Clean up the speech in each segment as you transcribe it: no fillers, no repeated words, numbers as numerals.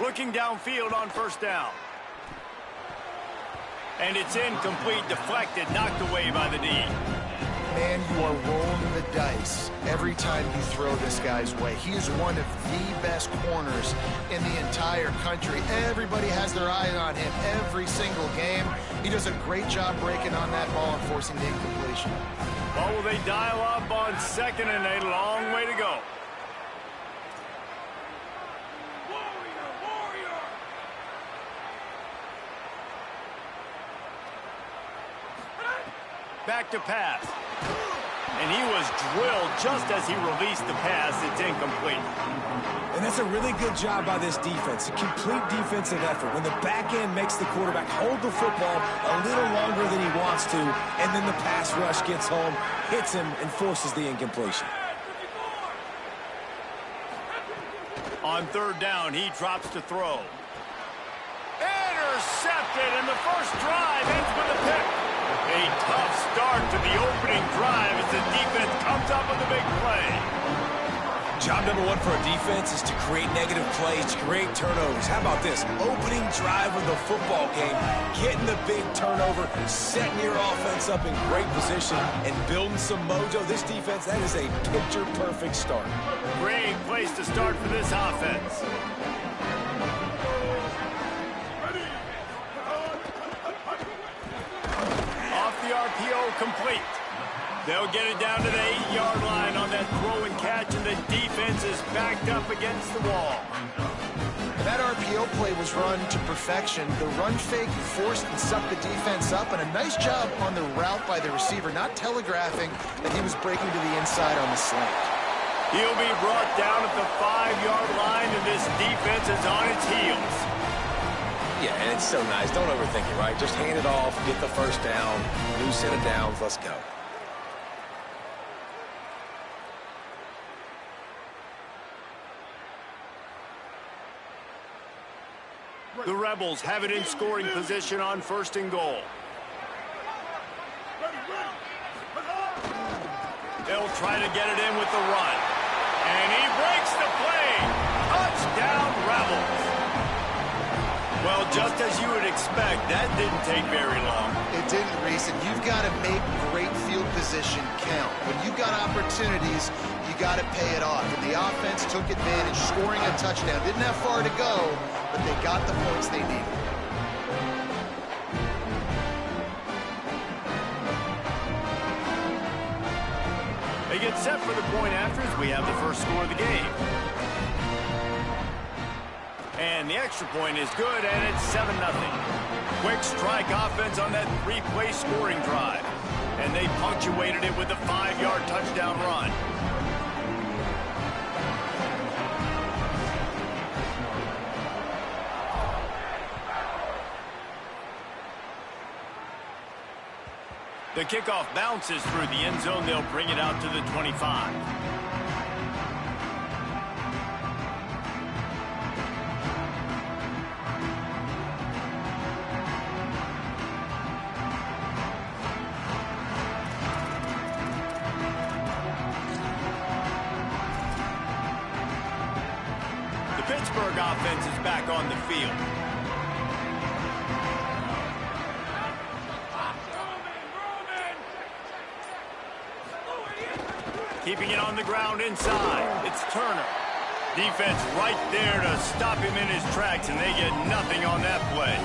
Looking downfield on first down. And it's incomplete, deflected, knocked away by the D. Man, you are rolling the dice every time you throw this guy's way. He is one of the best corners in the entire country. Everybody has their eye on him every single game. He does a great job breaking on that ball and forcing the incompletion. Well, will they dial up on 2nd and a long way to go? Back to pass. And he was drilled just as he released the pass. It's incomplete. And that's a really good job by this defense. A complete defensive effort. When the back end makes the quarterback hold the football a little longer than he wants to, and then the pass rush gets home, hits him, and forces the incompletion. On 3rd down, he drops to throw. Intercepted, and the first drive ends with a pick. A tough start to the opening drive as the defense comes up with a big play. Job number 1 for a defense is to create negative plays, to create turnovers. How about this? Opening drive of the football game, getting the big turnover, setting your offense up in great position, and building some mojo. This defense, that is a picture-perfect start. Great place to start for this offense. RPO complete. They'll get it down to the 8-yard line on that throw and catch, and the defense is backed up against the wall. That RPO play was run to perfection. The run fake forced and sucked the defense up, and a nice job on the route by the receiver, not telegraphing that he was breaking to the inside on the slant. He'll be brought down at the 5-yard line, and this defense is on its heels. Yeah, and it's so nice. Don't overthink it, right? Just hand it off, get the first down, new set of downs, let's go. The Rebels have it in scoring position on 1st and goal. They'll try to get it in with the run. And he breaks the play. Touchdown, Rebels. Well, just as you would expect, that didn't take very long. It didn't, Reese, and you've got to make great field position count. When you've got opportunities, you got to pay it off. And the offense took advantage, scoring a touchdown. Didn't have far to go, but they got the points they needed. They get set for the point after as we have the first score of the game. And the extra point is good, and it's 7-0. Quick strike offense on that 3-play scoring drive. And they punctuated it with a 5-yard touchdown run. The kickoff bounces through the end zone. They'll bring it out to the 25. Pittsburgh offense is back on the field. Keeping it on the ground inside. It's Turner. Defense right there to stop him in his tracks, and they get nothing on that play.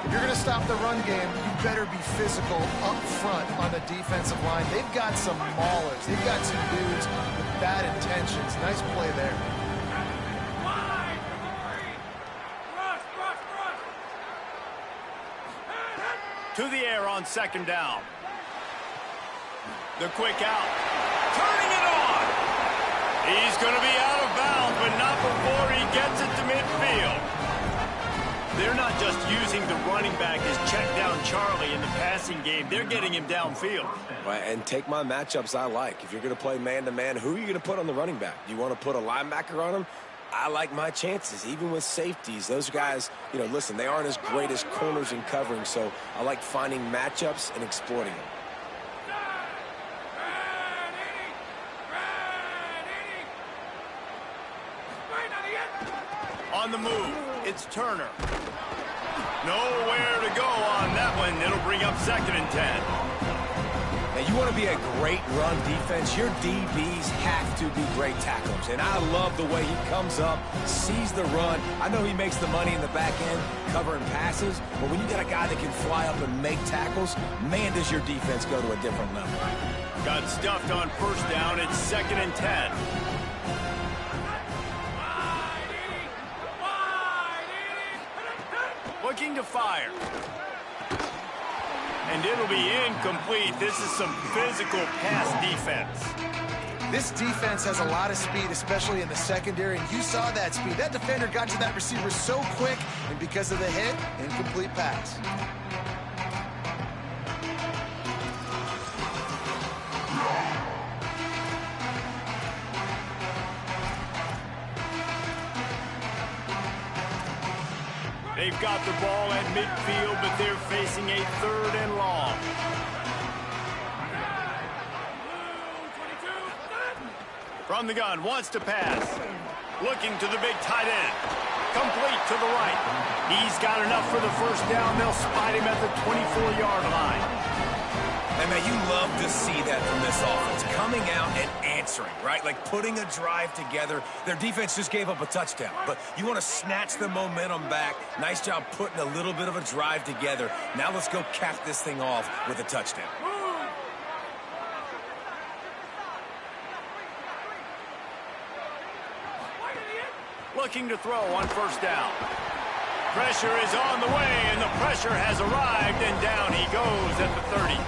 If you're going to stop the run game, you better be physical up front on the defensive line. They've got some maulers. They've got some dudes with bad intentions. Nice play there. To the air on 2nd down. The quick out. Turning it on. He's going to be out of bounds, but not before he gets it to midfield. They're not just using the running back as check down Charlie in the passing game. They're getting him downfield. Right, and take my matchups I like. If you're going to play man-to-man, who are you going to put on the running back? You want to put a linebacker on him? I like my chances, even with safeties. Those guys, you know, listen, they aren't as great as corners in covering, so I like finding matchups and exploiting them. On the move, it's Turner. Nowhere to go on that one. It'll bring up 2nd and 10. Now, you want to be a great run defense, your DBs have to be great tacklers. And I love the way he comes up, sees the run. I know he makes the money in the back end covering passes, but when you got a guy that can fly up and make tackles, man, does your defense go to a different level. Got stuffed on 1st down. It's 2nd and 10. Looking to fire. And it'll be incomplete. This is some physical pass defense. This defense has a lot of speed, especially in the secondary, and you saw that speed. That defender got to that receiver so quick, and because of the hit, incomplete pass. They've got the ball at midfield, but they're facing a 3rd and long. From the gun, wants to pass. Looking to the big tight end. Complete to the right. He's got enough for the 1st down. They'll spot him at the 24-yard line. And man, you love to see that from this offense, coming out and answering, right? Like putting a drive together. Their defense just gave up a touchdown, but you want to snatch the momentum back. Nice job putting a little bit of a drive together. Now let's go cap this thing off with a touchdown. Looking to throw on 1st down. Pressure is on the way, and the pressure has arrived, and down he goes at the 30.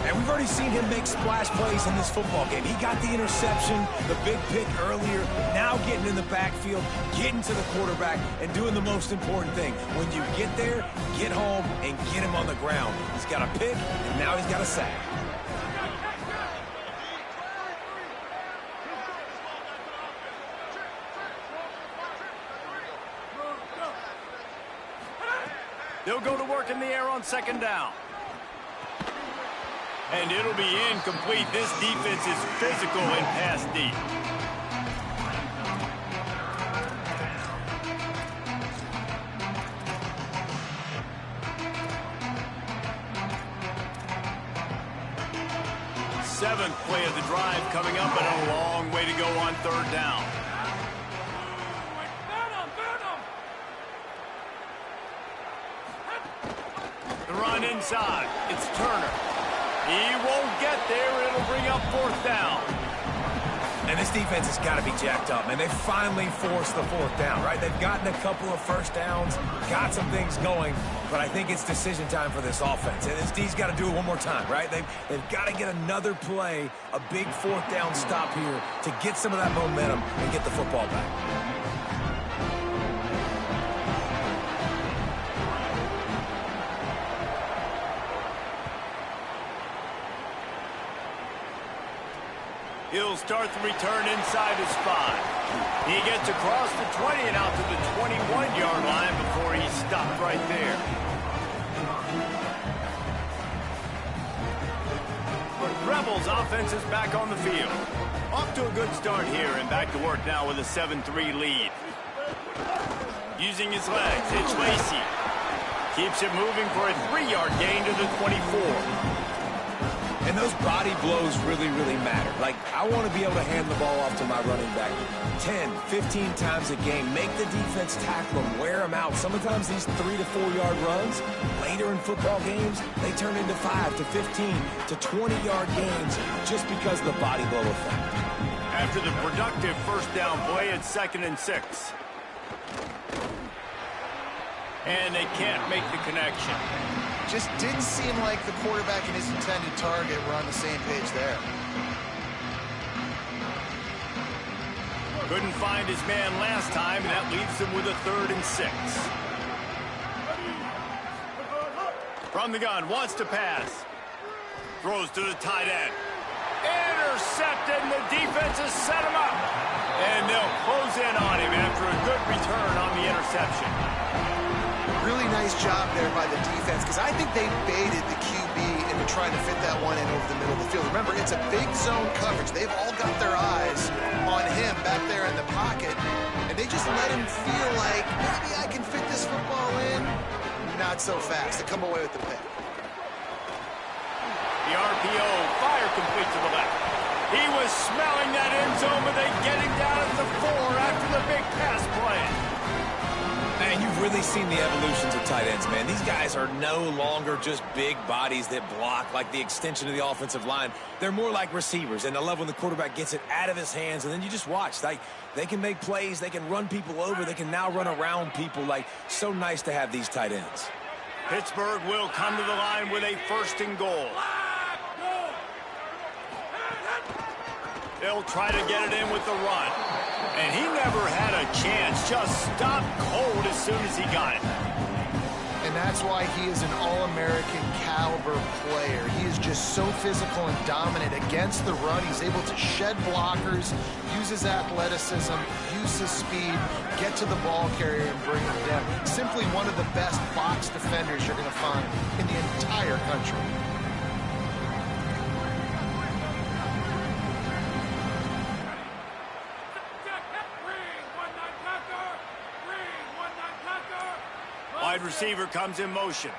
And we've already seen him make splash plays in this football game. He got the interception, the big pick earlier, now getting in the backfield, getting to the quarterback, and doing the most important thing. When you get there, get home and get him on the ground. He's got a pick, and now he's got a sack. They'll go to work in the air on 2nd down. And it'll be incomplete. This defense is physical and pass deep. Seventh play of the drive coming up, and a long way to go on 3rd down. The run inside. It's Turner. He won't get there. It'll bring up 4th down. And this defense has got to be jacked up, man. They finally forced the 4th down, right? They've gotten a couple of 1st downs, got some things going, but I think it's decision time for this offense. And this D's got to do it one more time, right? They've got to get another play, a big 4th down stop here to get some of that momentum and get the football back. He'll start the return inside his 5. He gets across the 20 and out to the 21-yard line before he's stopped right there. Rebels offense is back on the field. Off to a good start here and back to work now with a 7-3 lead. Using his legs, it's Lacey. Keeps it moving for a 3-yard gain to the 24. And those body blows really, really matter. Like, I want to be able to hand the ball off to my running back 10, 15 times a game. Make the defense tackle them, wear them out. Sometimes these 3 to 4 yard runs, later in football games, they turn into 5 to 15 to 20-yard gains just because of the body blow effect. After the productive 1st down play, it's 2nd and 6. And they can't make the connection. Just didn't seem like the quarterback and his intended target were on the same page there. Couldn't find his man last time, and that leaves him with a 3rd and 6. From the gun, wants to pass. Throws to the tight end. Intercepted, and the defense has set him up. And they'll close in on him after a good return on the interception. Really nice job there by the defense, because I think they baited the QB into trying to fit that one in over the middle of the field. Remember, it's a big zone coverage. They've all got their eyes on him back there in the pocket, and they They just let him feel like, maybe I can fit this football in. Not so fast. They come away with the pick. The RPO, fire complete to the left. He was smelling that end zone, but they get him down at the 4 after the big pass play. Man, you've really seen the evolutions of tight ends, man. These guys are no longer just big bodies that block like the extension of the offensive line. They're more like receivers, and I love when the quarterback gets it out of his hands, and then you just watch. They can make plays. They can run people over. They can now run around people. Like, so nice to have these tight ends. Pittsburgh will come to the line with a 1st and goal. They'll try to get it in with the run. And he never had a chance. Just stopped cold as soon as he got it. And that's why he is an All-American caliber player. He is just so physical and dominant against the run. He's able to shed blockers, use his athleticism, use his speed, get to the ball carrier and bring it down. Simply one of the best box defenders you're going to find in the entire country. Wide receiver comes in motion.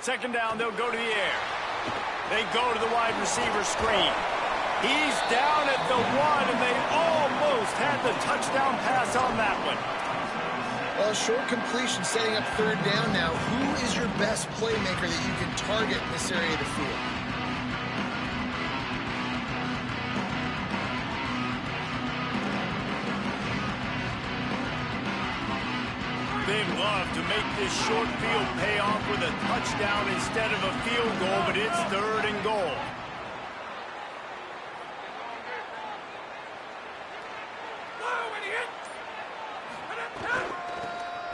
Second down, they'll go to the air. They go to the wide receiver screen. He's down at the 1, and they almost had the touchdown pass on that one. Well, short completion setting up 3rd down now. Who is your best playmaker that you can target in this area of the field? They'd love to make this short field pay off with a touchdown instead of a field goal, but it's 3rd and goal.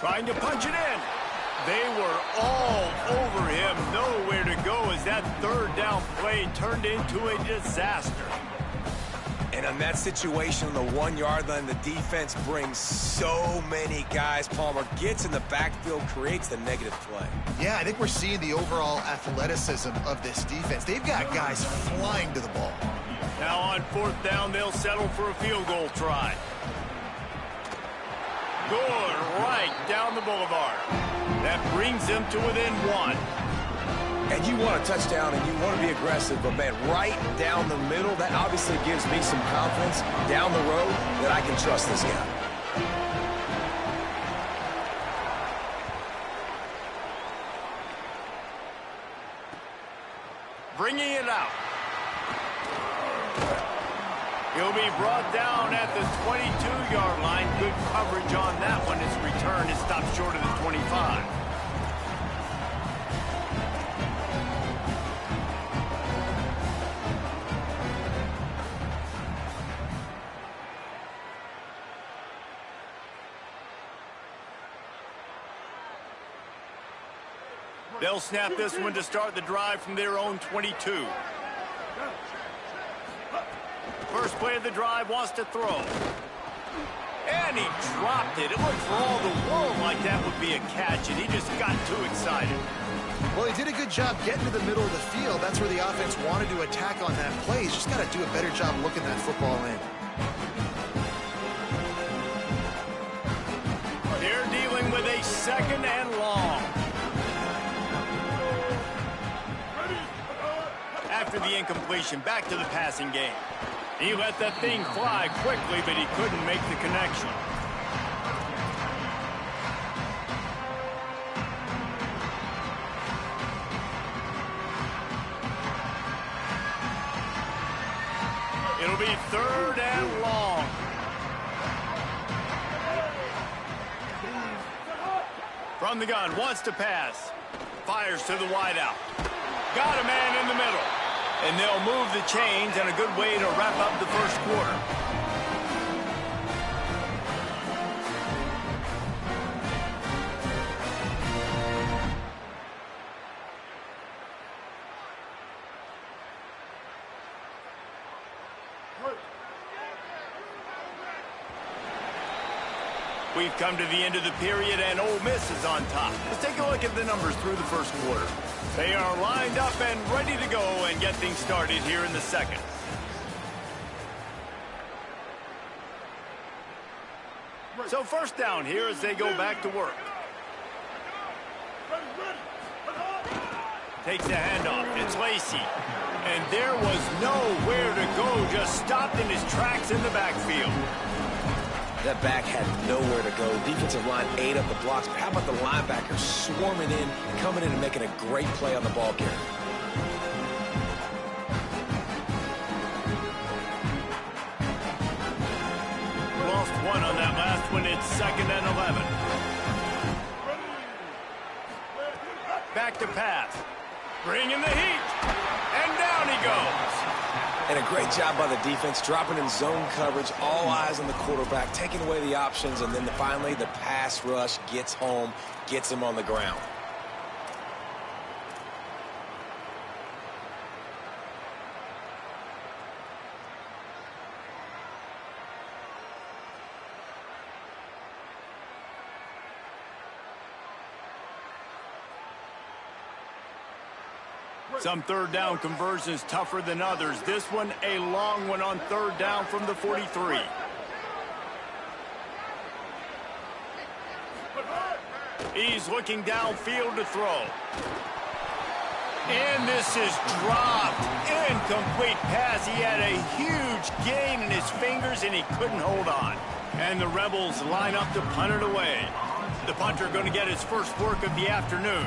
Trying to punch it in. They were all over him. Nowhere to go as that 3rd down play turned into a disaster. And on that situation, on the 1-yard line, the defense brings so many guys. Palmer gets in the backfield, creates the negative play. Yeah, I think we're seeing the overall athleticism of this defense. They've got guys flying to the ball. Now on 4th down, they'll settle for a field goal try. Good, right down the boulevard. That brings them to within 1. And you want a touchdown and you want to be aggressive, but man, right down the middle, that obviously gives me some confidence down the road that I can trust this guy. Bringing it out. He'll be brought down at the 22-yard line. Good coverage on that one. His return is stopped short of the 25. They'll snap this one to start the drive from their own 22. First play of the drive, wants to throw. And he dropped it. It looked for all the world like that would be a catch, and he just got too excited. Well, he did a good job getting to the middle of the field. That's where the offense wanted to attack on that play. He's just got to do a better job looking that football in. They're dealing with a 2nd and long. After the incompletion, back to the passing game. He let that thing fly quickly, but he couldn't make the connection. It'll be 3rd and long. From the gun, wants to pass. Fires to the wideout. Got a man in the middle. And they'll move the chains, and a good way to wrap up the first quarter. We've come to the end of the period, and Ole Miss is on top. Let's take a look at the numbers through the first quarter. They are lined up and ready to go and get things started here in the second. So first down here as they go back to work. Takes the handoff. It's Lacey. And there was nowhere to go. Just stopped in his tracks in the backfield. That back had nowhere to go. Defensive line ate up the blocks. But how about the linebackers swarming in, coming in and making a great play on the ball carrier? Lost one on that last one. It's 2nd and 11. Back to pass. Bringing the heat. And down he goes. And a great job by the defense, dropping in zone coverage, all eyes on the quarterback, taking away the options, and then finally the pass rush gets home, gets him on the ground. Some third down conversions tougher than others. This one a long one on 3rd down from the 43. He's looking downfield to throw. And this is dropped. Incomplete pass. He had a huge gain in his fingers and he couldn't hold on. And the Rebels line up to punt it away. The punter going to get his first work of the afternoon.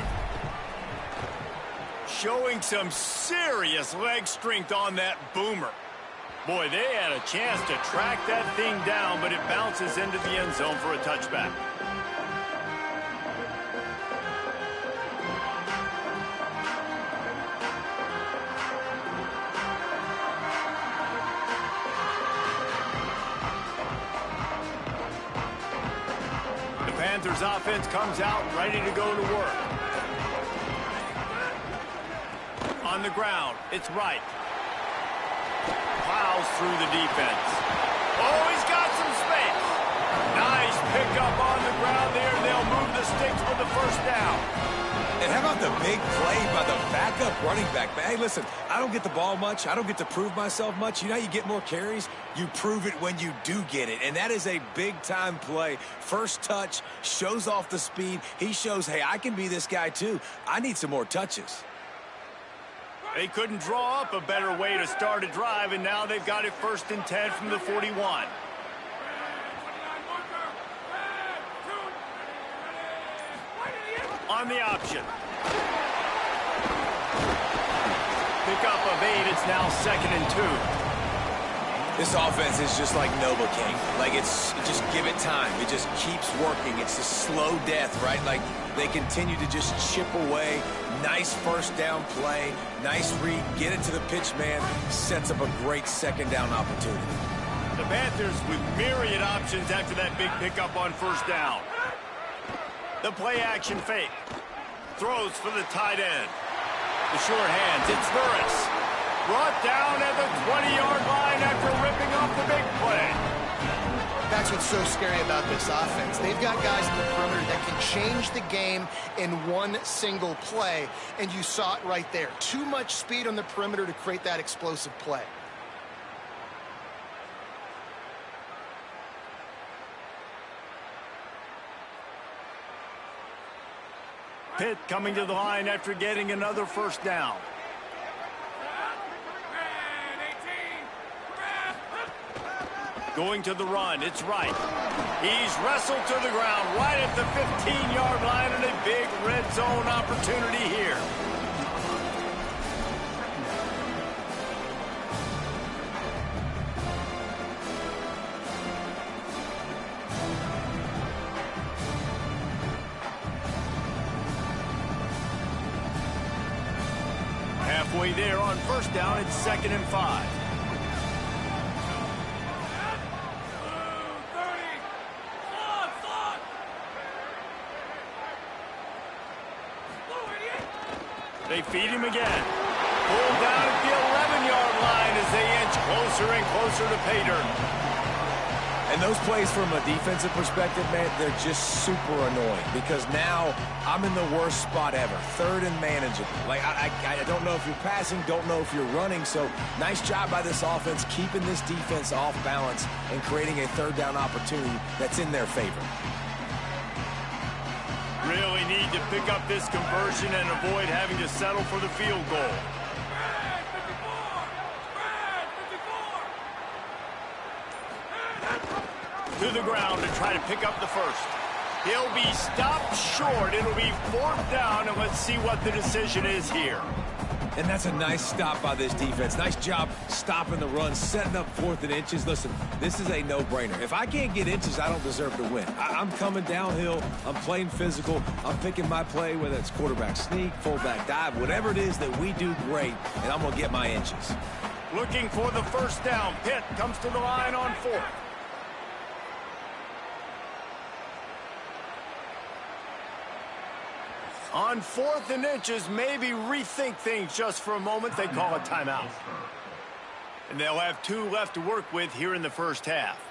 Showing some serious leg strength on that boomer. Boy, they had a chance to track that thing down, but it bounces into the end zone for a touchback. The Panthers offense comes out ready to go to work. On the ground, it's right. Plows through the defense. Oh, he's got some space. Nice pickup on the ground there. They'll move the sticks for the first down. And how about the big play by the backup running back? Hey, listen, I don't get the ball much. I don't get to prove myself much. You know how you get more carries? You prove it when you do get it. And that is a big-time play. First touch, shows off the speed. He shows, hey, I can be this guy too. I need some more touches. They couldn't draw up a better way to start a drive, and now they've got it 1st and 10 from the 41. On the option. Pick up of 8. It's now 2nd and 2. This offense is just like Novocaine. Like, just give it time. It just keeps working. It's a slow death, right? Like, they continue to just chip away. Nice first down play. Nice read. Get it to the pitch man. Sets up a great 2nd down opportunity. The Panthers with myriad options after that big pickup on 1st down. The play action fake. Throws for the tight end. The short hands. It's Burris. Brought down at the 20-yard line after ripping off the big play. That's what's so scary about this offense. They've got guys in the perimeter that can change the game in one single play, and you saw it right there. Too much speed on the perimeter to create that explosive play. Pitt coming to the line after getting another 1st down. Going to the run, it's right. He's wrestled to the ground right at the 15-yard line, and a big red zone opportunity here. Halfway there on 1st down, it's 2nd and 5. They feed him again. Pulled down at the 11-yard line as they inch closer and closer to pay dirt. And those plays from a defensive perspective, man, they're just super annoying because now I'm in the worst spot ever, third and manageable. Like, I don't know if you're passing, don't know if you're running, so nice job by this offense keeping this defense off balance and creating a third down opportunity that's in their favor. Really need to pick up this conversion and avoid having to settle for the field goal. To the ground to try to pick up the first. He'll be stopped short. It'll be 4th down, and let's see what the decision is here. And that's a nice stop by this defense. Nice job stopping the run, setting up 4th and inches. Listen, this is a no-brainer. If I can't get inches, I don't deserve to win. I'm coming downhill. I'm playing physical. I'm picking my play, whether it's quarterback sneak, fullback dive, whatever it is that we do great, and I'm going to get my inches. Looking for the first down. Pitt comes to the line on 4th. On 4th and inches, maybe rethink things just for a moment. They call a timeout. And they'll have 2 left to work with here in the first half.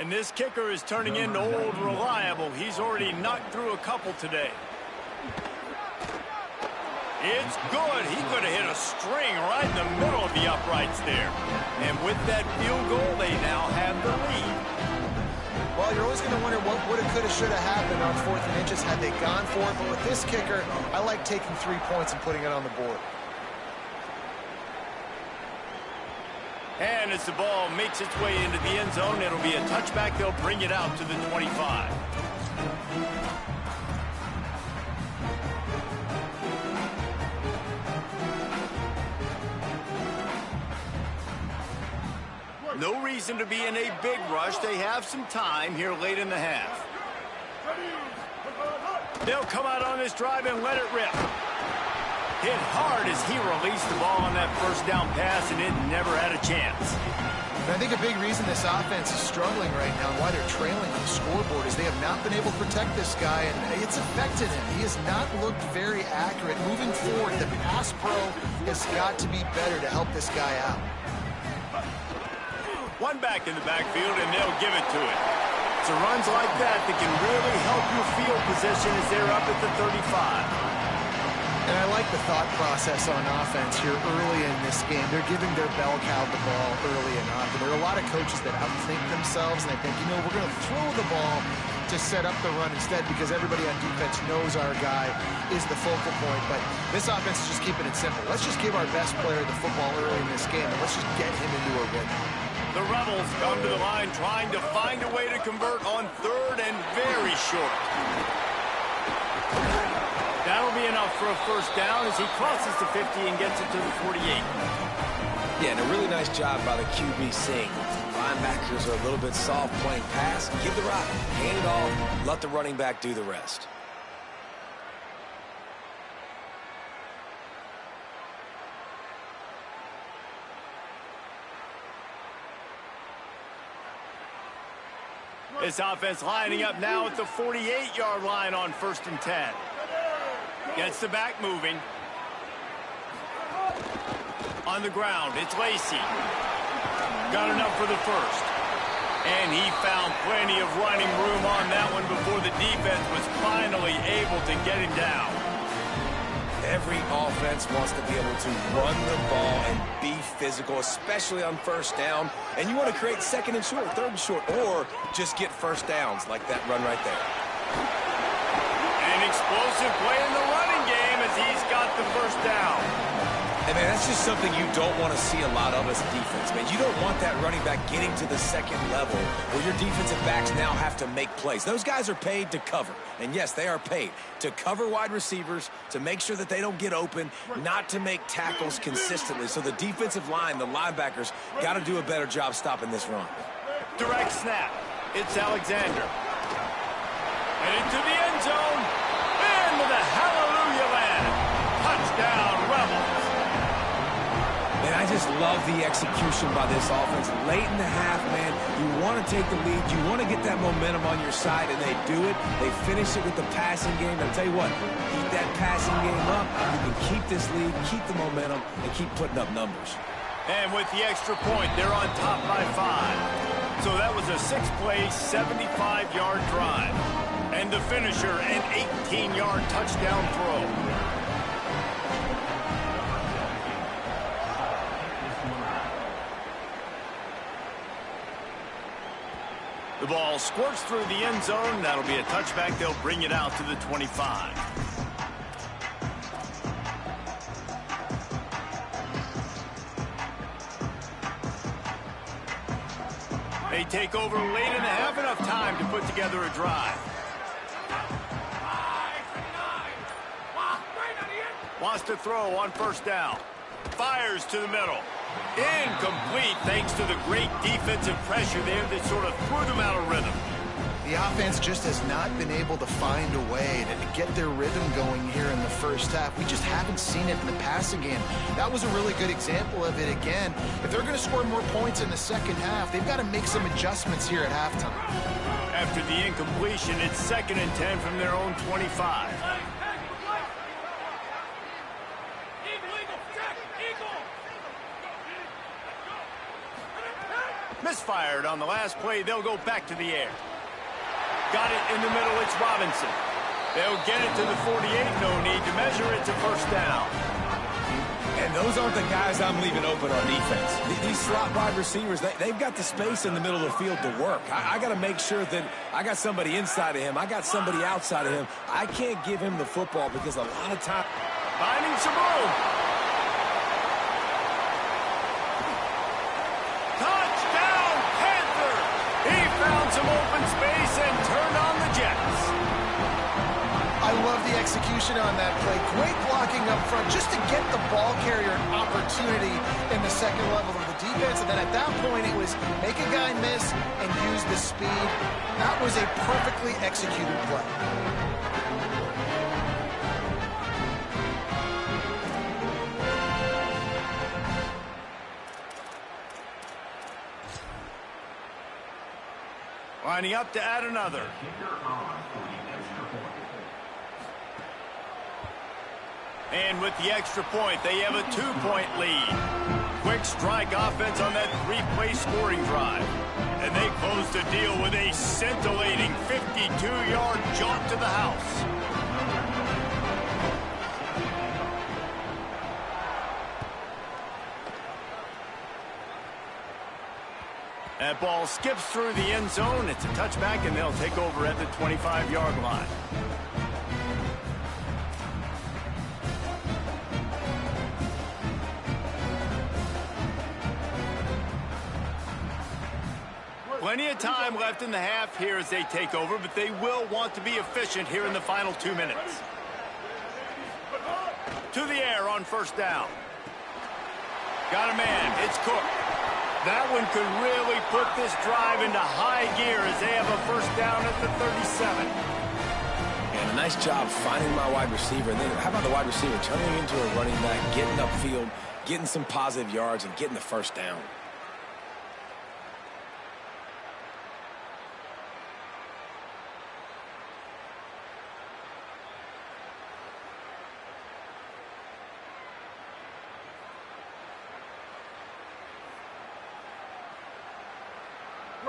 And this kicker is turning into old reliable. He's already knocked through a couple today. It's good. He could have hit a string right in the middle of the uprights there. And with that field goal, they now have the lead. Well, you're always going to wonder what woulda, coulda, shoulda happened on 4th and inches had they gone for it. But with this kicker, I like taking 3 points and putting it on the board. And as the ball makes its way into the end zone, it'll be a touchback. They'll bring it out to the 25. No reason to be in a big rush. They have some time here late in the half. They'll come out on this drive and let it rip. Hit hard as he released the ball on that first down pass, and it never had a chance. And I think a big reason this offense is struggling right now and why they're trailing on the scoreboard is they have not been able to protect this guy, and it's affected him. He has not looked very accurate. Moving forward, the pass pro has got to be better to help this guy out. One back in the backfield, and they'll give it to it. So runs like that can really help your field position as they're up at the 35. And I like the thought process on offense here early in this game. They're giving their bell cow the ball early enough. And there are a lot of coaches that outthink themselves, and they think, you know, we're going to throw the ball to set up the run instead because everybody on defense knows our guy is the focal point. But this offense is just keeping it simple. Let's just give our best player the football early in this game, and let's just get him into a rhythm. The Rebels come to the line trying to find a way to convert on 3rd and very short. That'll be enough for a first down as he crosses the 50 and gets it to the 48. Yeah, and a really nice job by the QB seeing. Linebackers are a little bit soft playing pass. Give the rock, hand it off, let the running back do the rest. This offense lining up now at the 48-yard line on 1st and 10. Gets the back moving. On the ground, it's Lacey. Got enough for the first. And he found plenty of running room on that one before the defense was finally able to get him down. Every offense wants to be able to run the ball and be physical, especially on first down. And you want to create 2nd and short, 3rd and short, or just get first downs like that run right there. An explosive play in the running game as he's got the first down. And, man, that's just something you don't want to see a lot of as a defense, man. You don't want that running back getting to the 2nd level where your defensive backs now have to make plays. Those guys are paid to cover. And, yes, they are paid to cover wide receivers, to make sure that they don't get open, not to make tackles consistently. So the defensive line, the linebackers, got to do a better job stopping this run. Direct snap. It's Alexander. And into the end zone. Into the hallelujah land. Touchdown, Rebels. And I just just love the execution by this offense. Late in the half, man, you want to take the lead. You want to get that momentum on your side, and they do it. They finish it with the passing game. I'll tell you what, keep that passing game up. You can keep this lead, keep the momentum, and keep putting up numbers. And with the extra point, they're on top by 5. So that was a 6-play, 75-yard drive. And the finisher, an 18-yard touchdown throw. The ball squirts through the end zone. That'll be a touchback. They'll bring it out to the 25. They take over late in the half, enough time to put together a drive. Wants to throw on first down. Fires to the middle. Incomplete thanks to the great defensive pressure there that sort of threw them out of rhythm. The offense just has not been able to find a way to get their rhythm going here in the first half. We just haven't seen it in the passing game. That was a really good example of it again. If they're going to score more points in the second half, they've got to make some adjustments here at halftime. After the incompletion, it's 2nd and 10 from their own 25. Misfired on the last play. They'll go back to the air. Got it in the middle. It's Robinson. They'll get it to the 48. No need to measure it to first down. And those aren't the guys I'm leaving open on defense. These slot wide receivers, they've got the space in the middle of the field to work. I got to make sure that I got somebody inside of him. I got somebody outside of him. I can't give him the football because a lot of time... Finding some room. Touchdown, Panther! He found some open space and turned on the Jets. I love the execution on that play. Great blocking up front just to get the ball carrier an opportunity in the second level of the defense. And then at that point, it was make a guy miss and use the speed. That was a perfectly executed play. Lining up to add another. And with the extra point, they have a 2-point lead. Quick strike offense on that 3-play scoring drive. And they close the deal with a scintillating 52-yard jaunt to the house. That ball skips through the end zone. It's a touchback, and they'll take over at the 25-yard line. Plenty of time left in the half here as they take over, but they will want to be efficient here in the final 2 minutes. To the air on first down. Got a man. It's Cook. That one could really put this drive into high gear as they have a first down at the 37. And a nice job finding my wide receiver. And then how about the wide receiver turning into a running back, getting upfield, getting some positive yards, and getting the first down.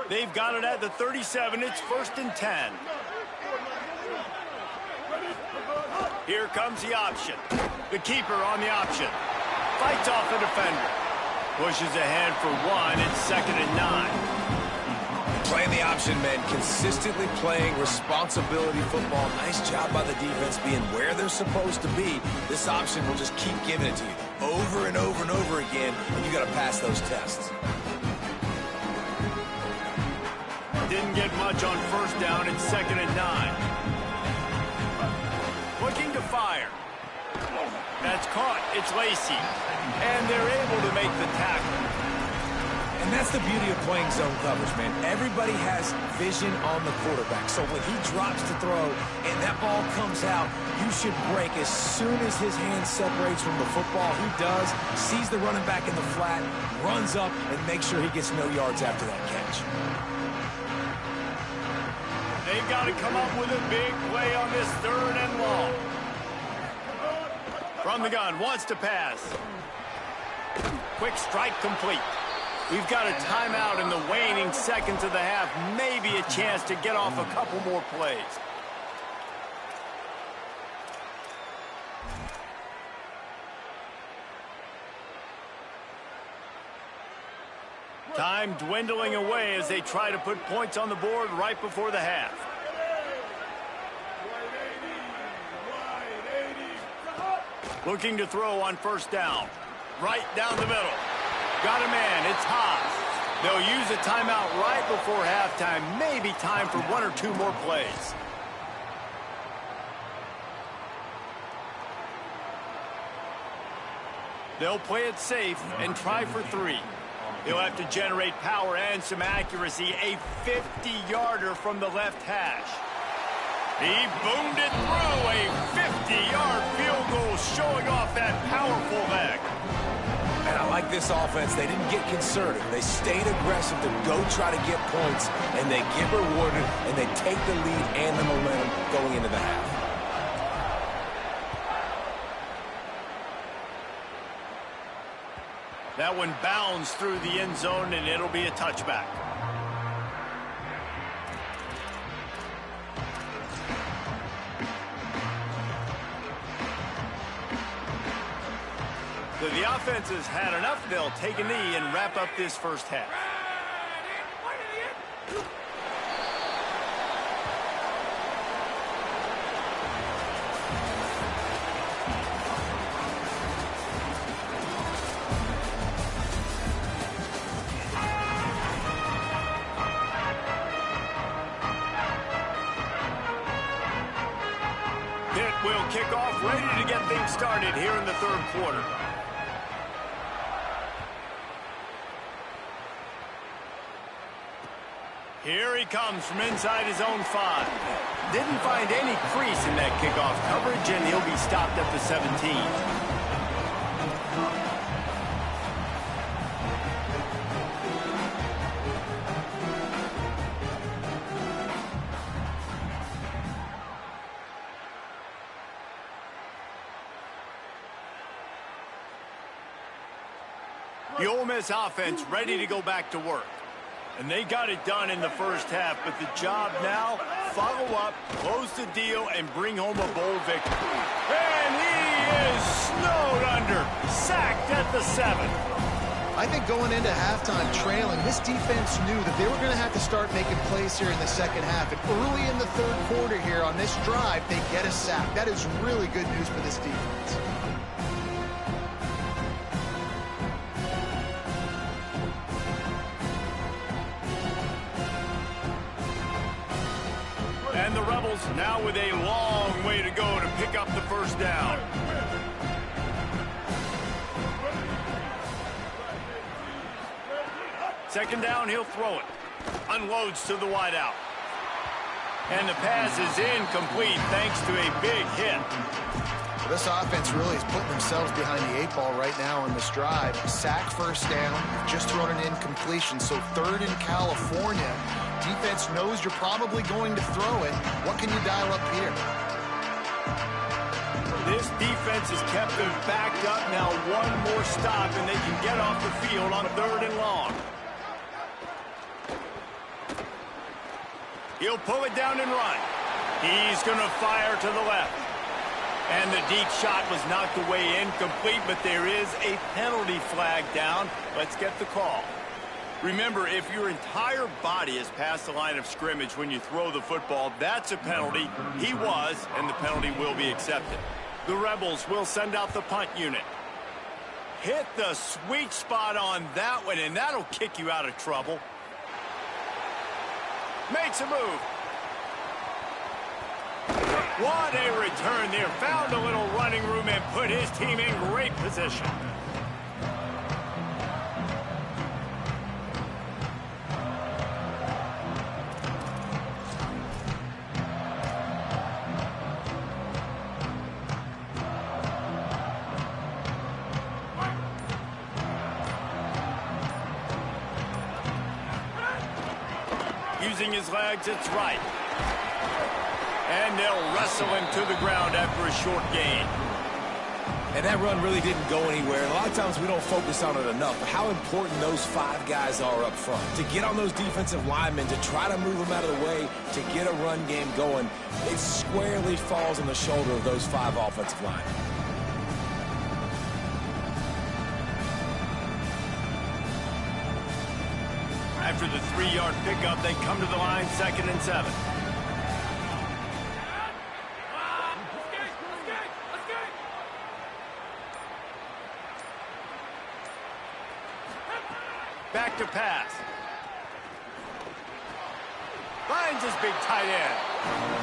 They've got it at the 37. It's 1st and 10. Here comes the option. The keeper on the option. Fights off the defender. Pushes ahead for 1. It's 2nd and 9. Playing the option, man. Consistently playing responsibility football. Nice job by the defense being where they're supposed to be. This option will just keep giving it to you over and over and over again, and you got to pass those tests. Didn't get much on first down. It's 2nd and 9. Looking to fire. That's caught. It's Lacey. And they're able to make the tackle. And And that's the beauty of playing zone coverage, man. Everybody has vision on the quarterback. So when he drops to throw and that ball comes out, you should break as soon as his hand separates from the football. He does, sees the running back in the flat, runs up, and makes sure he gets no yards after that catch. They've got to come up with a big play on this 3rd and long. From the gun, wants to pass. Quick strike complete. We've got a timeout in the waning seconds of the half. Maybe a chance to get off a couple more plays. Time dwindling away as they try to put points on the board right before the half. Looking to throw on 1st down. Right down the middle. Got a man. It's Haas. They'll use a timeout right before halftime. Maybe time for 1 or 2 more plays. They'll play it safe and try for 3. He'll have to generate power and some accuracy. A 50-yarder from the left hash. He boomed it through. A 50-yard field goal showing off that powerful leg. And I like this offense. They didn't get conservative. They stayed aggressive to go try to get points, and they get rewarded, and they take the lead and the momentum going into the half. That one bounds through the end zone, and it'll be a touchback. So the offense has had enough. They'll take a knee and wrap up this 1st half. Pitt will kick off, ready to get things started here in the 3rd quarter. Here he comes from inside his own 5. Didn't find any crease in that kickoff coverage, and he'll be stopped at the 17. The Ole Miss offense ready to go back to work. And they got it done in the 1st half, but the job now, follow up, close the deal, and bring home a bowl victory. And he is snowed under, sacked at the 7. I think going into halftime trailing, this defense knew that they were going to have to start making plays here in the 2nd half. And early in the 3rd quarter here on this drive, they get a sack. That is really good news for this defense. And the Rebels now with a long way to go to pick up the 1st down. Second down, he'll throw it. Unloads to the wideout. And the pass is incomplete thanks to a big hit. Well, this offense really is putting themselves behind the 8 ball right now on this drive. Sack, 1st down, just thrown an incompletion. So 3rd in California. Defense knows you're probably going to throw it. What can you dial up here? This defense has kept them backed up. Now 1 more stop, and they can get off the field on 3rd and long. He'll pull it down and run. He's going to fire to the left. And the deep shot was knocked away incomplete, but there is a penalty flag down. Let's get the call. Remember, if your entire body is past the line of scrimmage when you throw the football, that's a penalty. He was, and the penalty will be accepted. The Rebels will send out the punt unit. Hit the sweet spot on that one, and that'll kick you out of trouble. Makes a move. What a return there. Found a little running room and put his team in great position. Using his legs, it's right. And they'll wrestle him to the ground after a short gain. And that run really didn't go anywhere. And a lot of times we don't focus on it enough, but how important those 5 guys are up front. To get on those defensive linemen, to try to move them out of the way, to get a run game going, it squarely falls on the shoulder of those 5 offensive linemen. After the 3-yard pickup, they come to the line 2nd and 7. Back to pass. Finds his big tight end.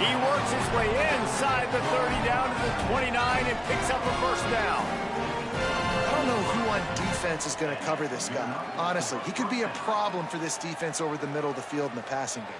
He works his way inside the 30 down to the 29 and picks up a first down. I don't know who on defense is going to cover this guy. Honestly, he could be a problem for this defense over the middle of the field in the passing game.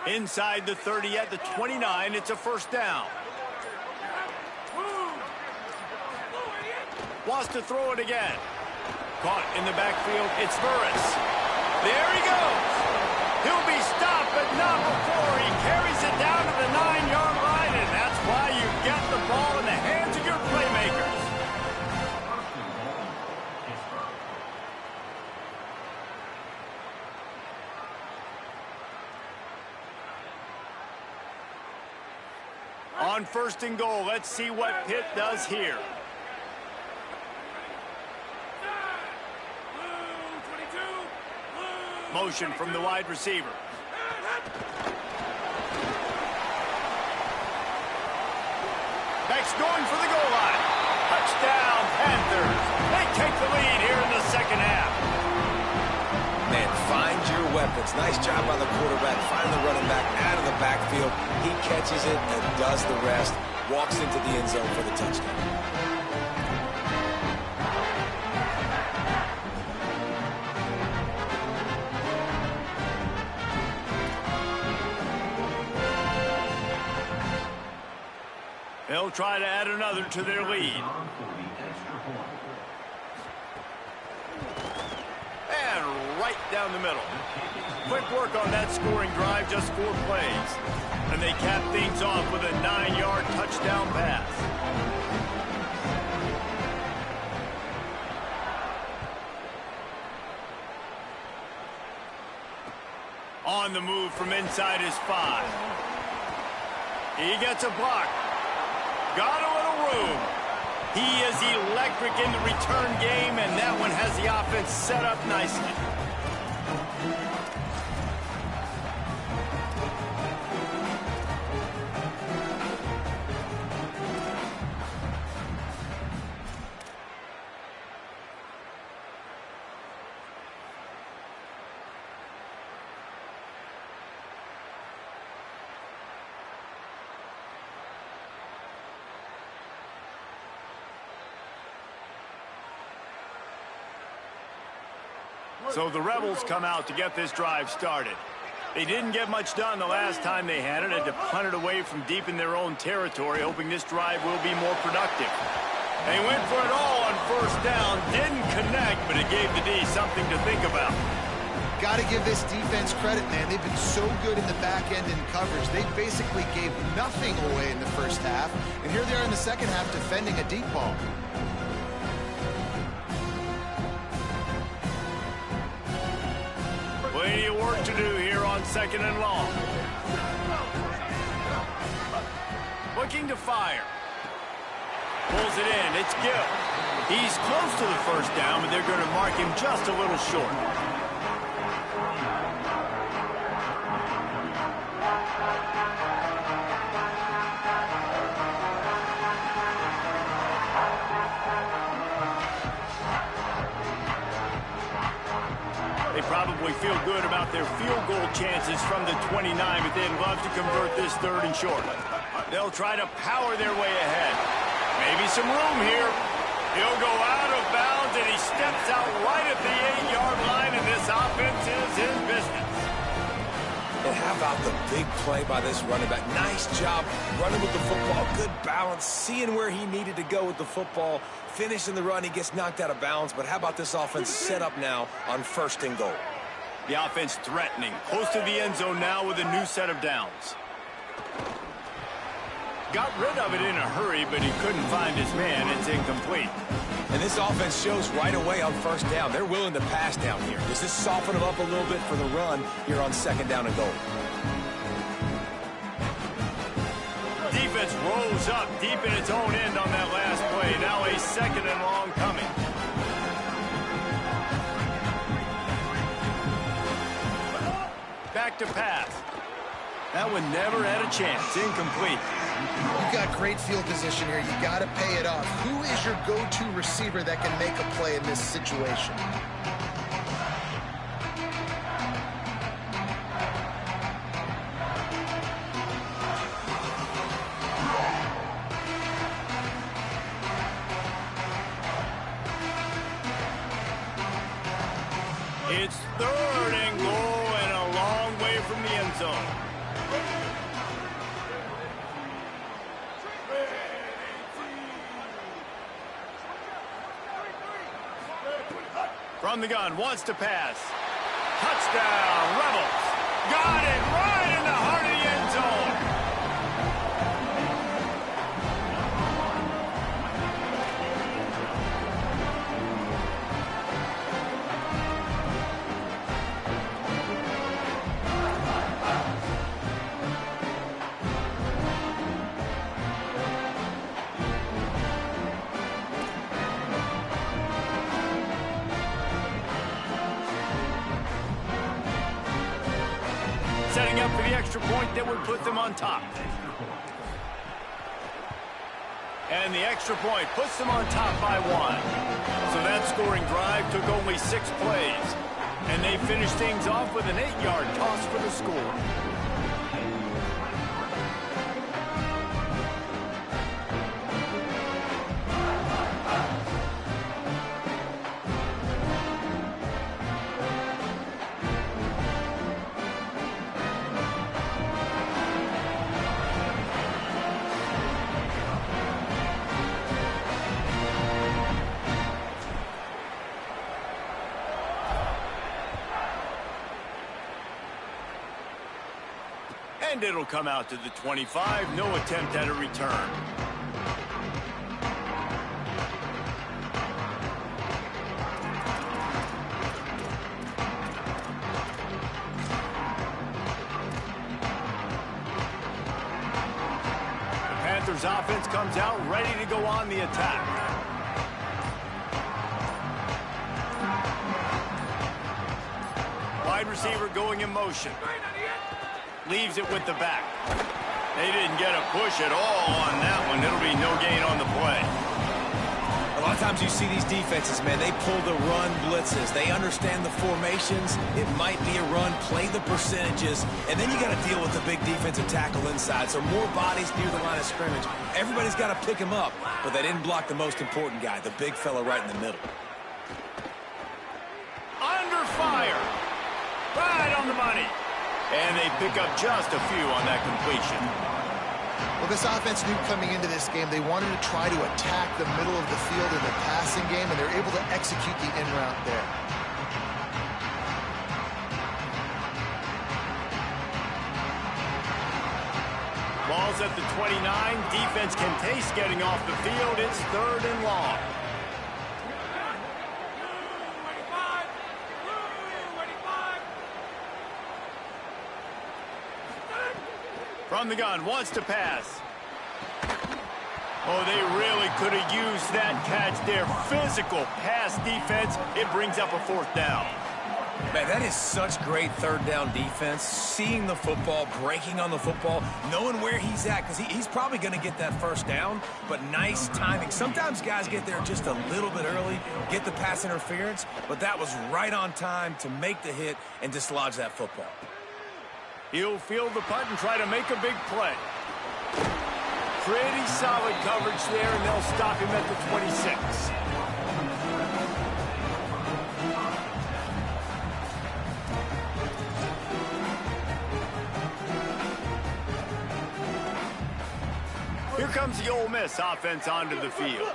Inside the 30 at the 29, it's a first down. Wants to throw it again. Caught in the backfield, it's Burris. There he goes. He'll be stopped, but not before he carries it down to the 9-yard line, and that's why you get the ball in the hands of your playmakers. On 1st and goal, let's see what Pitt does here. Motion from the wide receiver. Beck's going for the goal line. Touchdown, Panthers. They take the lead here in the 2nd half. Man, find your weapons. Nice job by the quarterback. Find the running back out of the backfield. He catches it and does the rest. Walks into the end zone for the touchdown. They'll try to add another to their lead. And right down the middle. Quick work on that scoring drive, just 4 plays. And they cap things off with a 9-yard touchdown pass. On the move from inside his 5. He gets a block. Got a little room. He is electric in the return game, and that one has the offense set up nicely. So the Rebels come out to get this drive started. They didn't get much done the last time they had it. Had to punt it away from deep in their own territory, hoping this drive will be more productive. They went for it all on 1st down. Didn't connect, but it gave the D something to think about. Got to give this defense credit, man. They've been so good in the back end in coverage. They basically gave nothing away in the 1st half. And here they are in the 2nd half defending a deep ball. Plenty of work to do here on 2nd and long. Looking to fire. Pulls it in. It's Gill. He's close to the 1st down, but they're going to mark him just a little short. They probably feel good about their field goal chances from the 29, but they'd love to convert this 3rd and short. They'll try to power their way ahead. Maybe some room here. He'll go out of bounds, and he steps out right at the 8-yard line, and this How about the big play by this running back? Nice job running with the football. Good balance, seeing where he needed to go with the football. Finishing the run, he gets knocked out of bounds. But how about this offense set up now on 1st and goal? The offense threatening. Close to the end zone now with a new set of downs. Got rid of it in a hurry, but he couldn't find his man. It's incomplete. And this offense shows right away on 1st down. They're willing to pass down here. Does this soften them up a little bit for the run here on 2nd down and goal? Defense rose up deep in its own end on that last play. Now a 2nd and long coming. Back to pass. That one never had a chance. Incomplete. You got great field position here. You got to pay it off. Who is your go-to receiver that can make a play in this situation? It's 3rd and goal and a long way from the end zone. From the gun, wants to pass. Touchdown, Rebels. Got it right in the heart of the end zone. Setting up for the extra point that would put them on top. And the extra point puts them on top by 1. So that scoring drive took only 6 plays. And they finished things off with an 8-yard toss for the score. And it'll come out to the 25. No attempt at a return. The Panthers offense comes out ready to go on the attack. Wide receiver going in motion. Leaves it with the back. They didn't get a push at all on that one. It'll be no gain on the play. A lot of times you see these defenses, man, they pull the run blitzes. They understand the formations. It might be a run, play the percentages, and then you got to deal with the big defensive tackle inside. So more bodies near the line of scrimmage. Everybody's got to pick him up, but they didn't block the most important guy, the big fella right in the middle. Under fire. Right on the money. And they pick up just a few on that completion. Well, this offense knew coming into this game they wanted to try to attack the middle of the field in the passing game, and they're able to execute the in route there. Ball's at the 29. Defense can taste getting off the field. It's 3rd and long. From the gun, wants to pass. Oh, they really could have used that catch there. Physical pass defense. It brings up a 4th down. Man, that is such great 3rd down defense. Seeing the football, breaking on the football, knowing where he's at, because he's probably going to get that 1st down, but nice timing. Sometimes guys get there just a little bit early, get the pass interference, but that was right on time to make the hit and dislodge that football. He'll field the punt and try to make a big play. Pretty solid coverage there, and they'll stop him at the 26. comes the Ole Miss offense onto the field.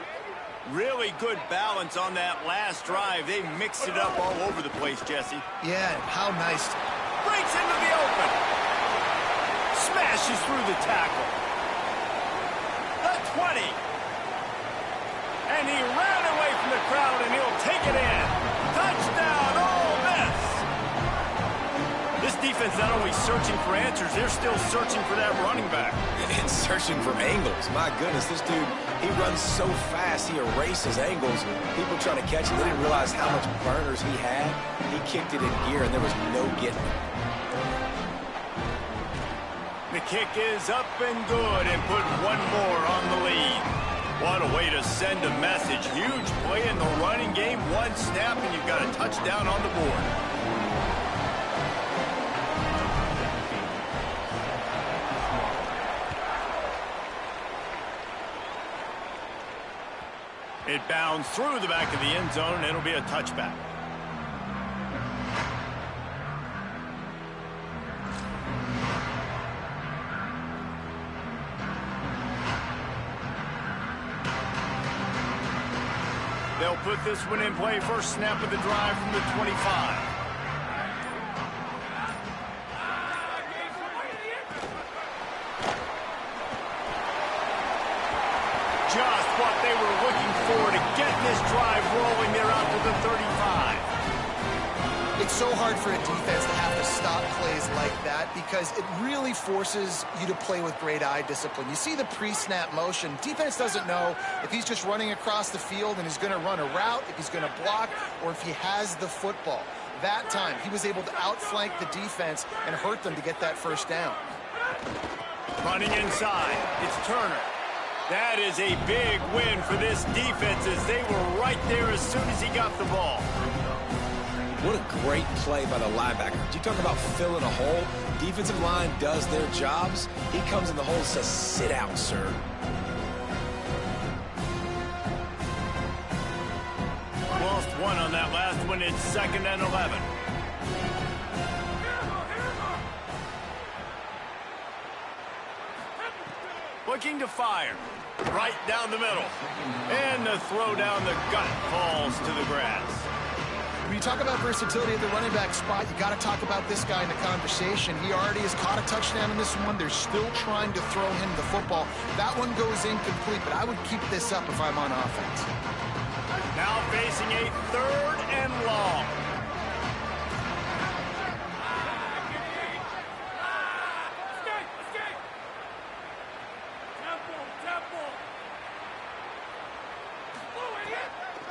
Really good balance on that last drive. They mixed it up all over the place, Jesse. Yeah, how nice. Breaks into the open. Smashes through the tackle. The 20. And he ran away from the crowd, and he'll take it in. Touchdown, Ole Miss. This defense not only searching for answers, they're still searching for that running back. And searching for angles. My goodness, this dude, he runs so fast, he erases angles. People trying to catch him, they didn't realize how much burners he had. He kicked it in gear, and there was no getting it. The kick is up and good, and put one more on the lead. What a way to send a message. Huge play in the running game. One snap, and you've got a touchdown on the board. It bounds through the back of the end zone, and it'll be a touchback. They'll put this one in play. First snap of the drive from the 25. Just what they were looking for to get this drive rolling. They're out to the 35. It's so hard for a defense to have to stop plays like that because it really forces you to play with great eye discipline. You see the pre-snap motion. Defense doesn't know if he's just running across the field and he's going to run a route, if he's going to block, or if he has the football. That time, he was able to outflank the defense and hurt them to get that first down. Running inside, it's Turner. That is a big win for this defense as they were right there as soon as he got the ball. What a great play by the linebacker. You talk about filling a hole. Defensive line does their jobs. He comes in the hole and says, sit out, sir. Lost one on that last one. It's 2nd and 11. Looking to fire. Right down the middle. And the throw down the gut falls to the grass. When you talk about versatility at the running back spot, you got to talk about this guy in the conversation. He already has caught a touchdown in this one. They're still trying to throw him the football. That one goes incomplete, but I would keep this up if I'm on offense. Now facing a 3rd and long.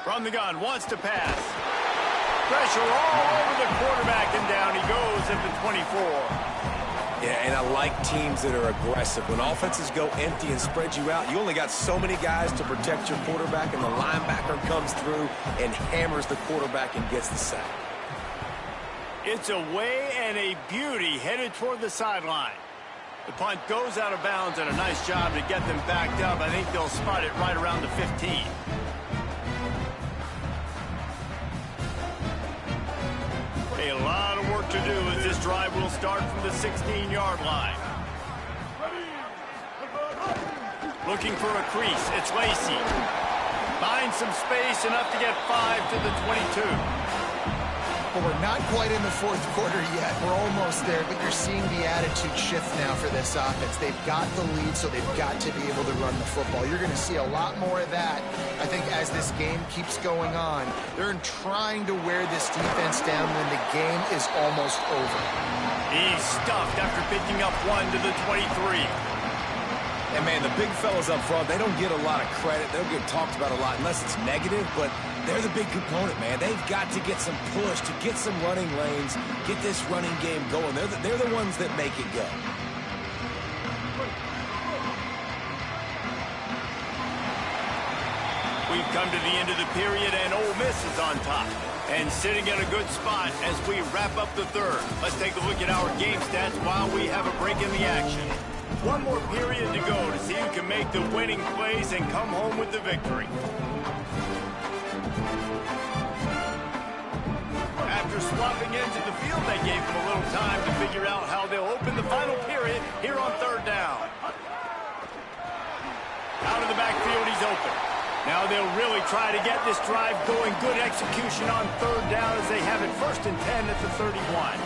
From the gun, wants to pass. Pressure all over the quarterback, and down he goes at the 24. Yeah, and I like teams that are aggressive. When offenses go empty and spread you out, you only got so many guys to protect your quarterback, and the linebacker comes through and hammers the quarterback and gets the sack. It's a way and a beauty headed toward the sideline. The punt goes out of bounds, and a nice job to get them backed up. I think they'll spot it right around the 15. A lot of work to do as this drive will start from the 16-yard line. Looking for a crease. It's Lacey. Finds some space, enough to get 5 to the 22. Well, we're not quite in the 4th quarter yet. We're almost there, but you're seeing the attitude shift now for this offense. They've got the lead, so they've got to be able to run the football. You're going to see a lot more of that, I think, as this game keeps going on. They're trying to wear this defense down when the game is almost over. He's stuffed after picking up 1 to the 23. And, man, the big fellas up front, they don't get a lot of credit. They'll get talked about a lot unless it's negative, but they're the big component, man. They've got to get some push, to get some running lanes, get this running game going. They're the ones that make it go. We've come to the end of the period, and Ole Miss is on top. And sitting in a good spot as we wrap up the 3rd. Let's take a look at our game stats while we have a break in the action. One more period to go to see who can make the winning plays and come home with the victory. After swapping into the field, they gave them a little time to figure out how they'll open the final period here on 3rd down. field, he's open. Now they'll really try to get this drive going. Good execution on third down as they have it 1st and 10 at the 31.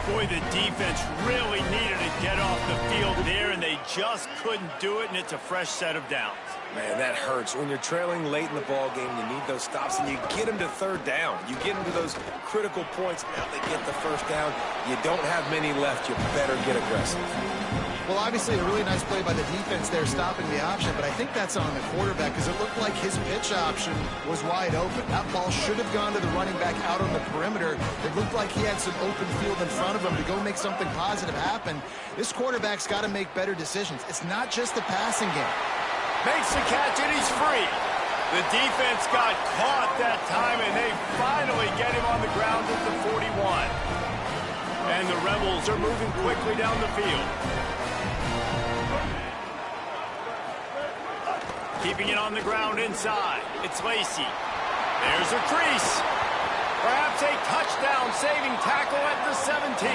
Boy, the defense really needed to get off the field there, and they just couldn't do it, and it's a fresh set of downs. Man, that hurts. When you're trailing late in the ball game, you need those stops, and you get them to third down. You get them to those critical points. Now they get the first down. You don't have many left. You better get aggressive. Well, obviously, a really nice play by the defense there, stopping the option, but I think that's on the quarterback because it looked like his pitch option was wide open. That ball should have gone to the running back out on the perimeter. It looked like he had some open field in front of him to go make something positive happen. This quarterback's got to make better decisions. It's not just the passing game. Makes the catch, and he's free. The defense got caught that time, and they finally get him on the ground at the 41. And the Rebels are moving quickly down the field. Keeping it on the ground inside. It's Lacey. There's a crease. Perhaps a touchdown-saving tackle at the 17.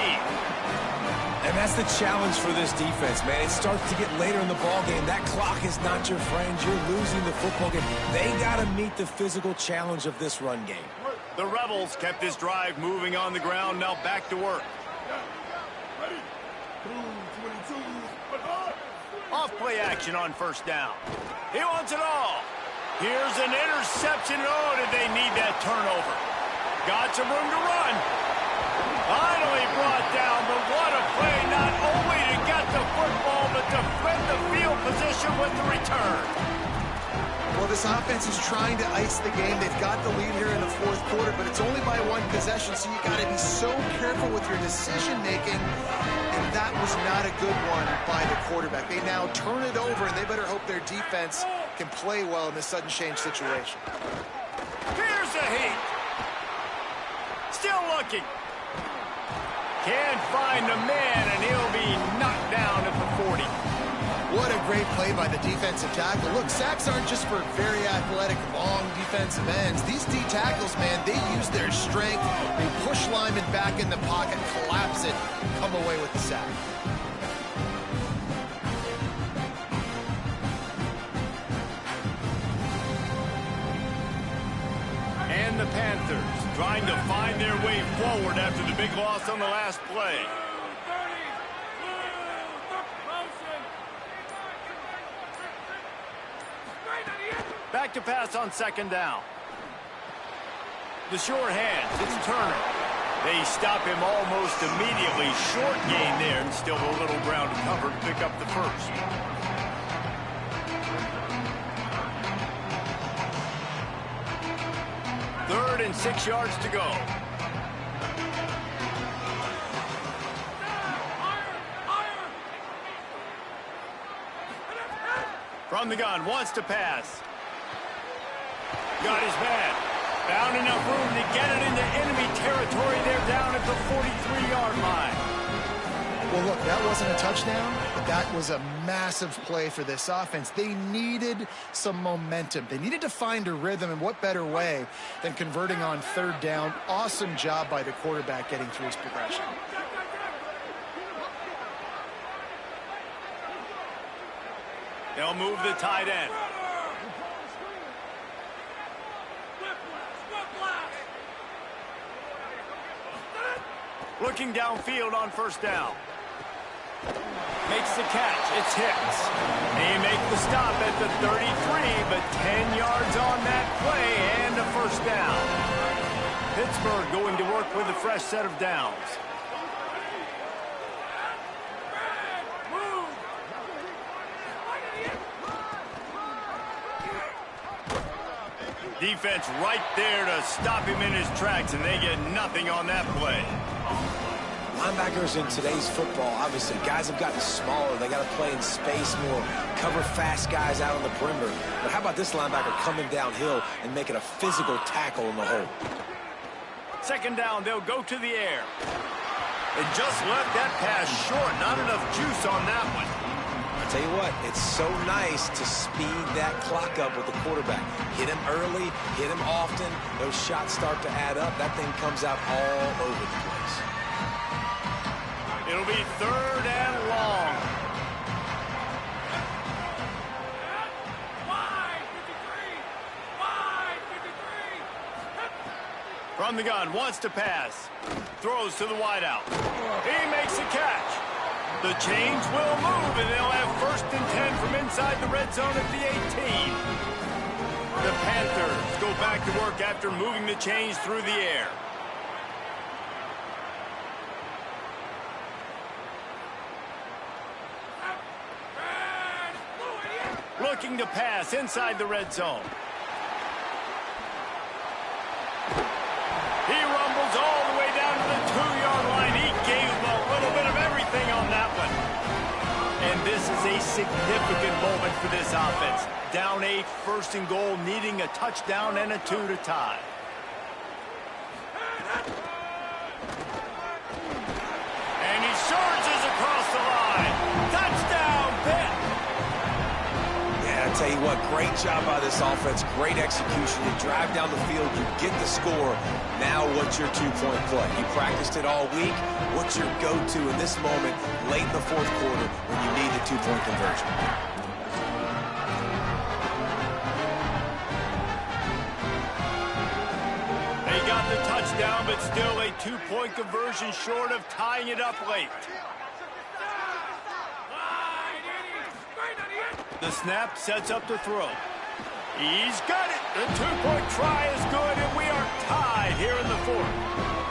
And that's the challenge for this defense, man. It starts to get later in the ball game. That clock is not your friend. You're losing the football game. They got to meet the physical challenge of this run game. The Rebels kept this drive moving on the ground. Now back to work. Off-play action on 1st down. He wants it all. Here's an interception. Oh, did they need that turnover? Got some room to run. Finally brought down, but what a play, not only to get the football, but to flip the field position with the return. Well, this offense is trying to ice the game. They've got the lead here in the 4th quarter, but it's only by 1 possession, so you got to be so careful with your decision-making, and that was not a good one by the quarterback. They now turn it over, and they better hope their defense can play well in this sudden change situation. Here's a heat. Still looking. Can't find the man, and he'll be knocked down at the 40. What a great play by the defensive tackle. Look, sacks aren't just for very athletic, long defensive ends. These D tackles, man, they use their strength. They push linemen back in the pocket, collapse it, come away with the sack. And the Panthers trying to find their way forward after the big loss on the last play. Back to pass on 2nd down. The short hands, it's Turner. They stop him almost immediately. Short gain there, and still a little ground to cover to pick up the 1st. Third and 6 yards to go. From the gun, wants to pass. Got his man. Found enough room to get it into enemy territory. They're down at the 43-yard line. Well, look, that wasn't a touchdown, but that was a massive play for this offense. They needed some momentum. They needed to find a rhythm, and what better way than converting on 3rd down. Awesome job by the quarterback getting through his progression. They'll move the tight end. Looking downfield on 1st down. Makes the catch. It's Hicks. They make the stop at the 33, but 10 yards on that play and a 1st down. Pittsburgh going to work with a fresh set of downs. Defense right there to stop him in his tracks, and they get nothing on that play. Linebackers in today's football, obviously, guys have gotten smaller. They got to play in space more, cover fast guys out on the perimeter. But how about this linebacker coming downhill and making a physical tackle in the hole? 2nd down, they'll go to the air. They just left that pass short. Not enough juice on that one. I tell you what, it's so nice to speed that clock up with the quarterback. Hit him early, hit him often. Those shots start to add up. That thing comes out all over the place. It'll be 3rd and long. From the gun, wants to pass. Throws to the wideout. He makes a catch. The chains will move, and they'll have 1st and 10 from inside the red zone at the 18. The Panthers go back to work after moving the chains through the air. Looking to pass inside the red zone. He rumbles all the way down to the 2-yard line. He gave a little bit of everything on that one. And this is a significant moment for this offense. Down 8, 1st and goal, needing a touchdown and a 2 to tie. And he surges across the line. Touchdown, Pitt! Yeah, I tell you what, great job by this offense. Great execution. You drive down the field, you get the score. Now what's your 2-point play? You practiced it all week. What's your go-to in this moment, late in the 4th quarter, when you need the 2-point conversion? They got the touchdown, but still a 2-point conversion short of tying it up late. The snap sets up the throw. He's got it. The 2-point try is good, and we are tied here in the 4th.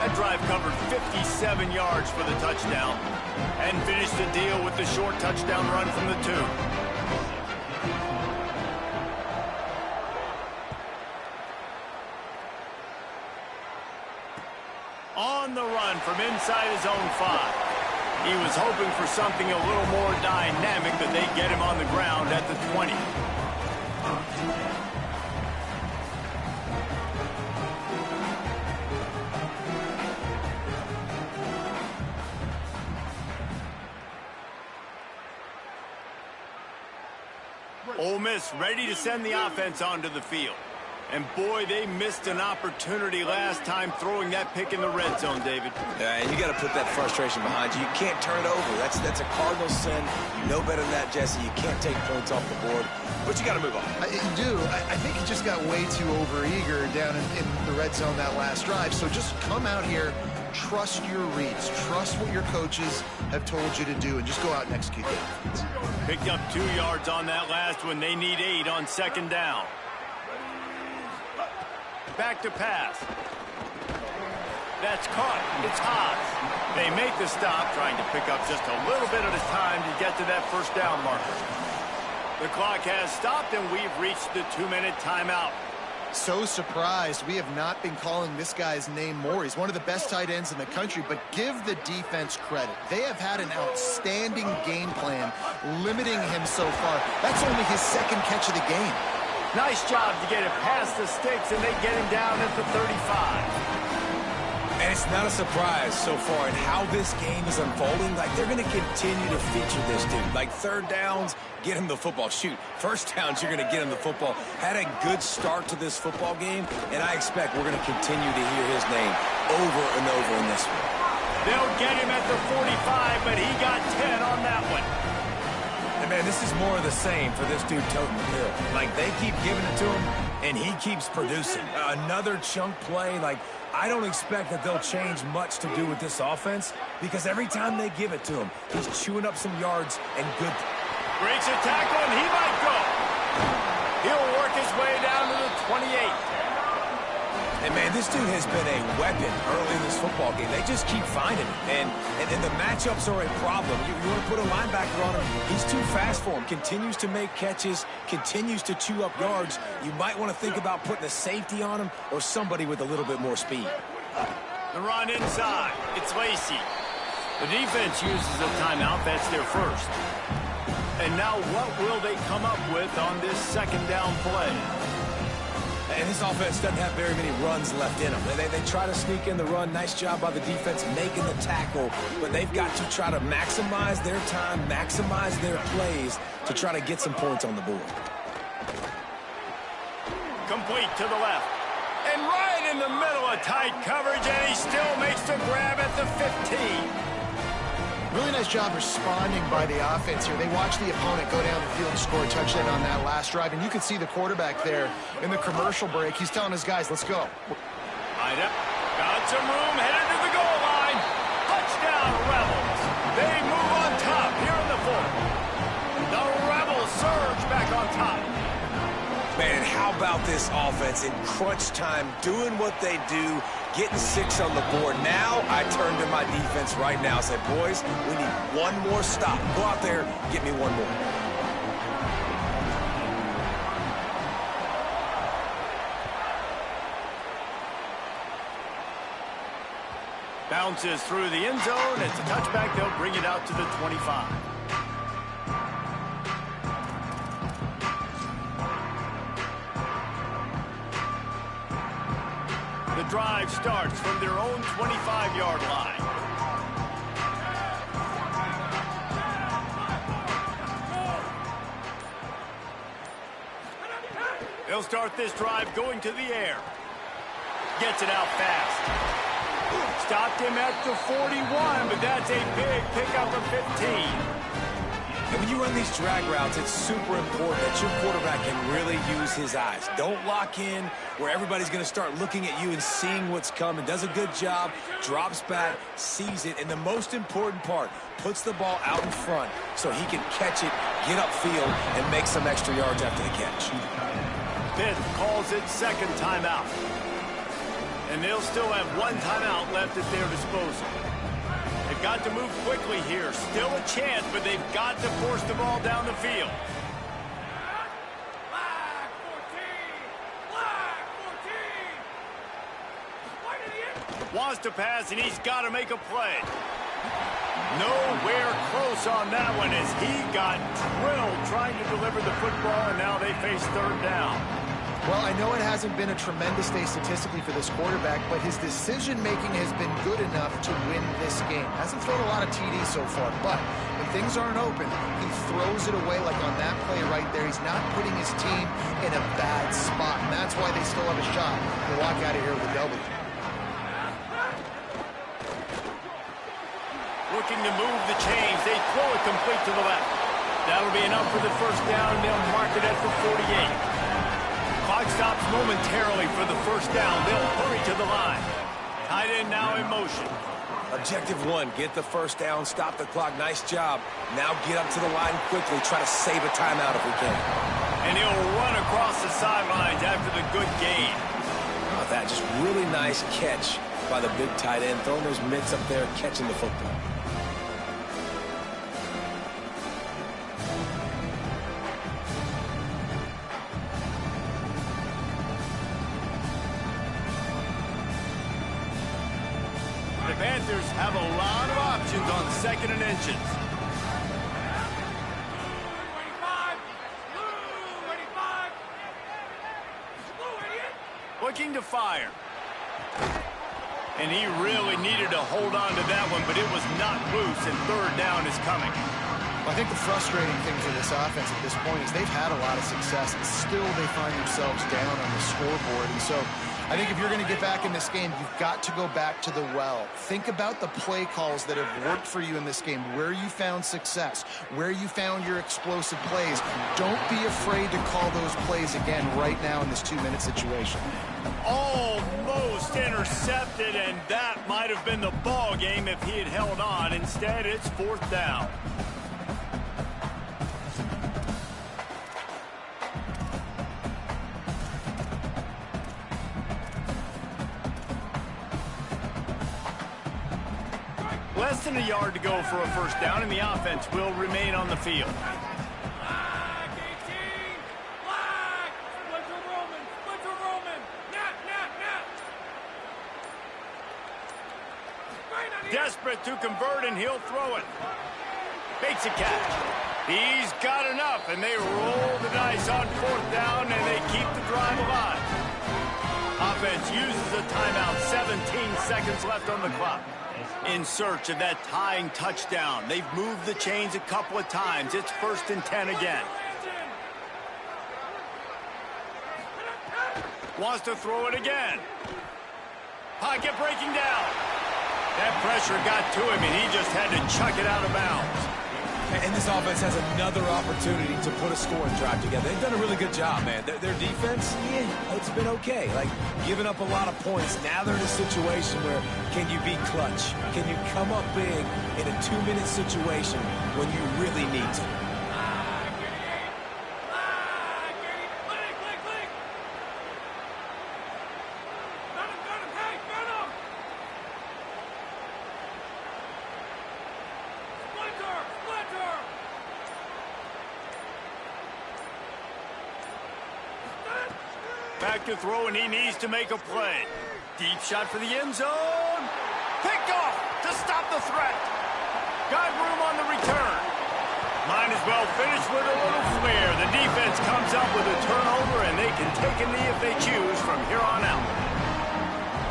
That drive covered 57 yards for the touchdown and finished the deal with the short touchdown run from the 2. On the run from inside his own 5. He was hoping for something a little more dynamic, but they get him on the ground at the 20. Ole Miss ready to send the offense onto the field. And boy, they missed an opportunity last time throwing that pick in the red zone, David. Yeah, and you got to put that frustration behind you. You can't turn it over. That's a cardinal sin. You know better than that, Jesse. You can't take points off the board, but you got to move on. You do. I think he just got way too overeager down in the red zone that last drive. So just come out here, trust your reads, trust what your coaches have told you to do, and just go out and execute the offense. Picked up 2 yards on that last one. They need 8 on 2nd down. Back to pass. That's caught. It's Haas. They make the stop, trying to pick up just a little bit at a time to get to that 1st down marker. The clock has stopped, and we've reached the 2-minute timeout. So surprised we have not been calling this guy's name more. He's one of the best tight ends in the country, but give the defense credit. They have had an outstanding game plan, limiting him so far. That's only his 2nd catch of the game. Nice job to get it past the sticks, and they get him down at the 35. And it's not a surprise so far in how this game is unfolding. Like, they're going to continue to feature this dude. Like, 3rd downs, get him the football. Shoot, 1st downs, you're going to get him the football. Had a good start to this football game, and I expect we're going to continue to hear his name over and over in this one. They'll get him at the 45, but he got 10 on that one. And, man, this is more of the same for this dude toting the pill. Like, they keep giving it to him, and he keeps producing. Another chunk play. Like, I don't expect that they'll change much to do with this offense, because every time they give it to him, he's chewing up some yards and good. Breaks a tackle, and he might go. He'll work his way down to the 28. And, man, this dude has been a weapon early in this football game. They just keep finding him. And the matchups are a problem. You want to put a linebacker on him, he's too fast for him. Continues to make catches, continues to chew up yards. You might want to think about putting a safety on him or somebody with a little bit more speed. The run inside. It's Lacey. The defense uses a timeout. That's their 1st. And now what will they come up with on this 2nd down play? And this offense doesn't have very many runs left in them. They try to sneak in the run. Nice job by the defense making the tackle. But they've got to try to maximize their time, maximize their plays to try to get some points on the board. Complete to the left. And right in the middle of tight coverage, and he still makes the grab at the 15. Really nice job responding by the offense here. They watch the opponent go down the field and score a touchdown on that last drive, and you can see the quarterback there in the commercial break. He's telling his guys, let's go. Got some room, headed to the goal line. Touchdown, Rebels. They move on top here in the fourth. The Rebels surge back on top. Man, how about this offense in crunch time, doing what they do, getting 6 on the board. Now I turn to my defense right now and say, boys, we need one more stop. Go out there, get me one more. Bounces through the end zone. It's a touchback. They'll bring it out to the 25. The drive starts from their own 25-yard line. They'll start this drive going to the air. Gets it out fast. Stopped him at the 41, but that's a big pickup of 15. And when you run these drag routes, it's super important that your quarterback can really use his eyes. Don't lock in where everybody's going to start looking at you and seeing what's coming. Does a good job, drops back, sees it, and the most important part, puts the ball out in front so he can catch it, get upfield, and make some extra yards after the catch. Pitt calls it second timeout. And they'll still have one timeout left at their disposal. They've got to move quickly here. Still a chance, but they've got to force the ball down the field. Wants to pass, and he's got to make a play. Nowhere close on that one as he got drilled trying to deliver the football, and now they face third down. Well, I know it hasn't been a tremendous day statistically for this quarterback, but his decision-making has been good enough to win this game. Hasn't thrown a lot of TDs so far, but when things aren't open, he throws it away like on that play right there. He's not putting his team in a bad spot, and that's why they still have a shot to walk out of here with a W. Looking to move the chains. They throw it complete to the left. That'll be enough for the first down, and they'll mark it at the 48. Clock stops momentarily for the first down. They'll hurry to the line. Tight end now in motion. Objective 1, get the first down, stop the clock. Nice job. Now get up to the line quickly. Try to save a timeout if we can. And he'll run across the sidelines after the good gain. How about that? Just really nice catch by the big tight end. Throwing those mitts up there, catching the football. The Panthers have a lot of options on second and inches. Looking to fire. And he really needed to hold on to that one, but it was not loose, and third down is coming. Well, I think the frustrating thing for this offense at this point is they've had a lot of success, and still they find themselves down on the scoreboard. And so I think if you're going to get back in this game, you've got to go back to the well. Think about the play calls that have worked for you in this game, where you found success, where you found your explosive plays. Don't be afraid to call those plays again right now in this 2-minute situation. Almost intercepted, and that might have been the ball game if he had held on. Instead, it's fourth down. Less than a yard to go for a first down, and the offense will remain on the field. Desperate to convert, and he'll throw it. Makes a catch. He's got enough, and they roll the dice on fourth down, and they keep the drive alive. Offense uses a timeout. 17 seconds left on the clock. In search of that tying touchdown. They've moved the chains a couple of times. It's 1st and 10 again. Wants to throw it again. Pocket breaking down. That pressure got to him, and he just had to chuck it out of bounds. And this offense has another opportunity to put a scoring drive together. They've done a really good job, man. Their defense, yeah, it's been okay. Like, giving up a lot of points. Now they're in a situation where can you be clutch? Can you come up big in a 2-minute situation when you really need to? Back to throw, and he needs to make a play. Deep shot for the end zone. Picked off to stop the threat. Got room on the return. Might as well finish with a little flair. The defense comes up with a turnover, and they can take a knee if they choose from here on out.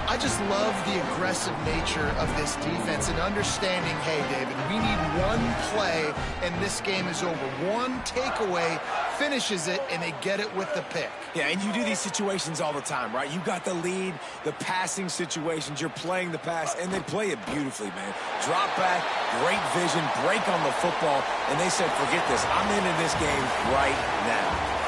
I just love the aggressive nature of this defense and understanding, hey, David, we need one play, and this game is over. One takeaway finishes it, and they get it with the pick. Yeah, and you do these situations all the time, right? You got the lead, the passing situations, you're playing the pass, and they play it beautifully, man. Drop back, great vision, break on the football, and they said, forget this, I'm into this game right now.